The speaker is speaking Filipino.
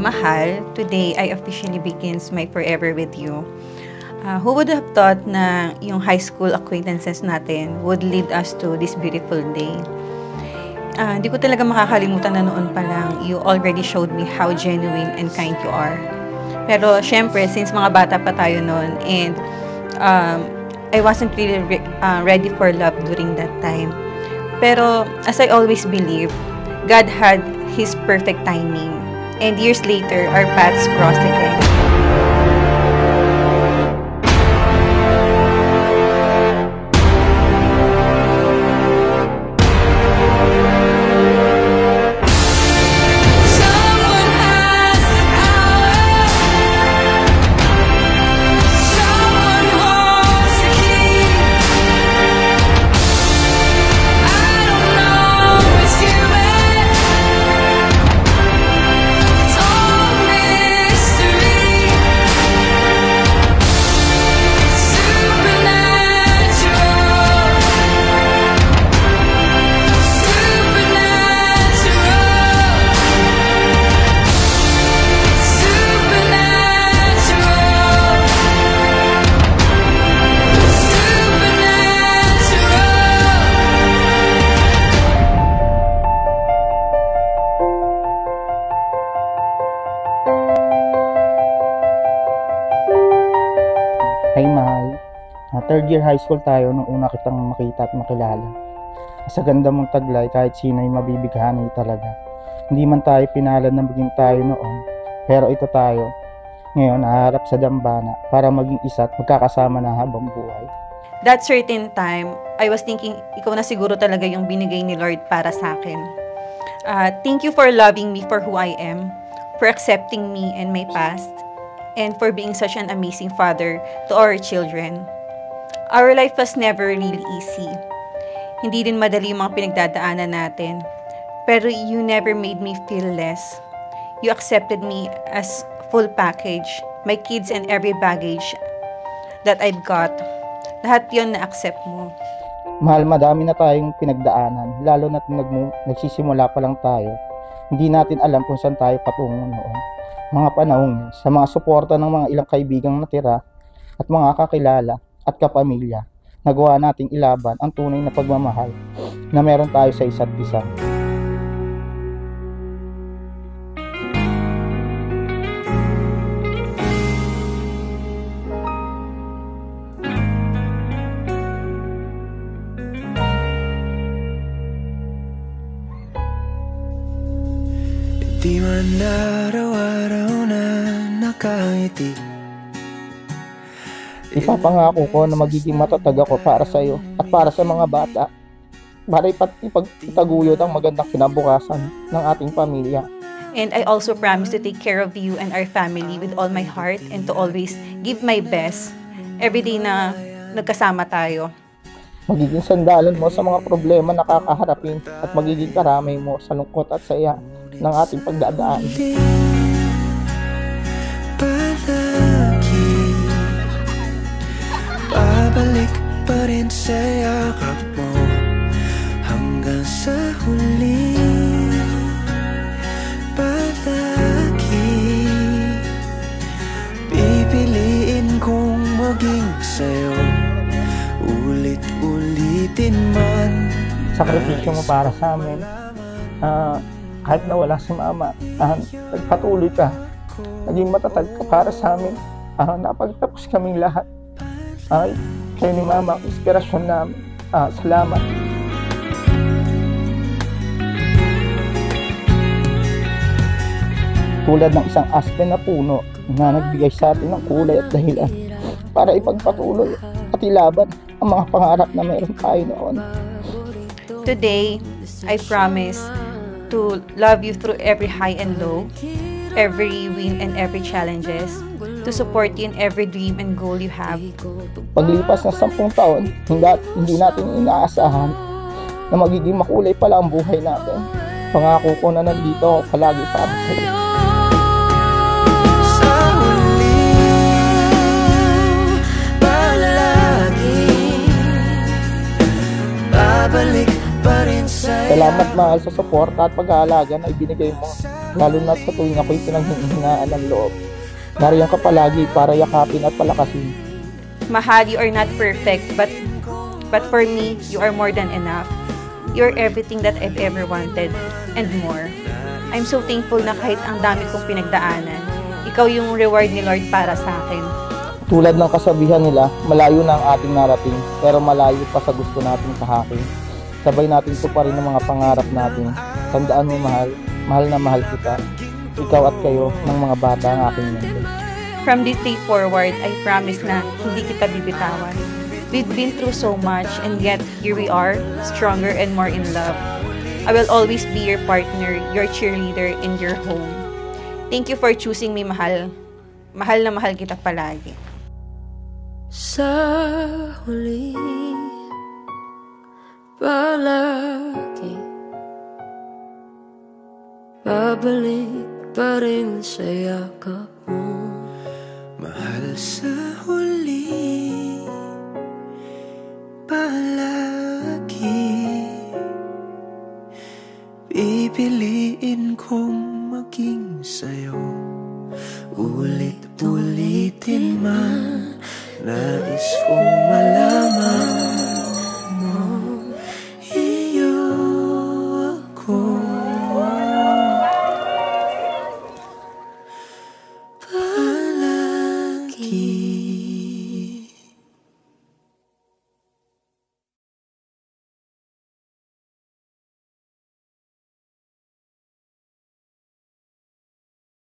Mahal, today I officially begins my forever with you. Who would have thought na yung high school acquaintances natin would lead us to this beautiful day? Di ko talaga makakalimutan na noon pa lang, you already showed me how genuine and kind you are. Pero syempre, since mga bata pa tayo noon, and I wasn't really ready for love during that time. Pero as I always believe, God had His perfect timing. And years later, our paths crossed again. Hi mahal, third year high school tayo nung una kitang makita at makilala. Sa ganda mong taglay, kahit sino ay mabibighani talaga. Hindi man tayo pinalad na maging tayo noon, pero ito tayo ngayon naharap sa dambana para maging isa at magkakasama na habang buhay. That certain time, I was thinking, ikaw na siguro talaga yung binigay ni Lord para sa akin. Thank you for loving me for who I am, for accepting me and my past, and for being such an amazing father to our children. Our life was never really easy. Hindi din madali yung mga pinagdadaanan natin. Pero you never made me feel less. You accepted me as full package, my kids and every baggage that I've got. Lahat yun na-accept mo. Mahal, madami na tayong pinagdaanan, lalo na't nagsisimula pa lang tayo. Hindi natin alam kung saan tayo patungo noon. Mga panahon yun, sa mga suporta ng mga ilang kaibigang natira at mga kakilala at kapamilya, nagawa nating ilaban ang tunay na pagmamahal na meron tayo sa isa't isa. Di man araw-araw na nakangiti. Ipapangako ko na magiging matatag ako para sa iyo at para sa mga bata, para ipagtaguyod ang magandang kinabukasan ng ating pamilya. And I also promise to take care of you and our family with all my heart and to always give my best every day na nagkasama tayo. Magiging sandalan mo sa mga problema na kakaharapin at magiging karamay mo sa lungkot at saya ng ating pagdadaan. Palagi babalik pa rin sa yakap mo hanggang sa huli. Palagi pipiliin kong maging sa'yo, ulit-ulitin man. Sakripisyo mo para sa amin. Kahit na wala si mama, nagpatuloy ka. Naging matatag ka para sa amin. Napagtapos kaming lahat. Kayo ni mama, inspirasyon namin. Salamat. Tulad ng isang aspen na puno na nagbigay sa atin ng kulay at dahilan para ipagpatuloy at ilaban ang mga pangarap na meron tayo noon. Today, I promise to love you through every high and low, every win and every challenges, to support you in every dream and goal you have. Paglipas ng 10 taon, hindi natin inaasahan na magiging makulay pala ang buhay natin. Pangako ko na nandito ako palagi para sa iyo. Sa huli, palagi babalik pa rin sa'yo. Salamat mahal sa suporta at pag-aalaga na ibinigay mo lalo na sa tuwing ako'y pinanghihinaan ng loob. Nariyan ka palagi para yakapin at palakasin. Mahal, you are not perfect, but for me, you are more than enough. You're everything that I've ever wanted, and more. I'm so thankful na kahit ang dami kong pinagdaanan, ikaw yung reward ni Lord para sa akin. Tulad ng kasabihan nila, malayo na ang ating narating, pero malayo pa sa gusto nating kahakin. Sabay natin tuparin ang mga pangarap natin. Tandaan mo, mahal, mahal na mahal kita. Ikaw at kayo ng mga bata ang aking mundo. From this day forward, I promise na hindi kita bibitawan. We've been through so much, and yet here we are, stronger and more in love. I will always be your partner, your cheerleader, in your home. Thank you for choosing me, mahal. Mahal na mahal kita palagi. Sa huli, palagi babalik pa rin sa yakap mo. Mahal, sa huli palagi pipiliin kong maging sa'yo. Ulit-ulitin man, nais kong malaman mo, iyo ako. Palagi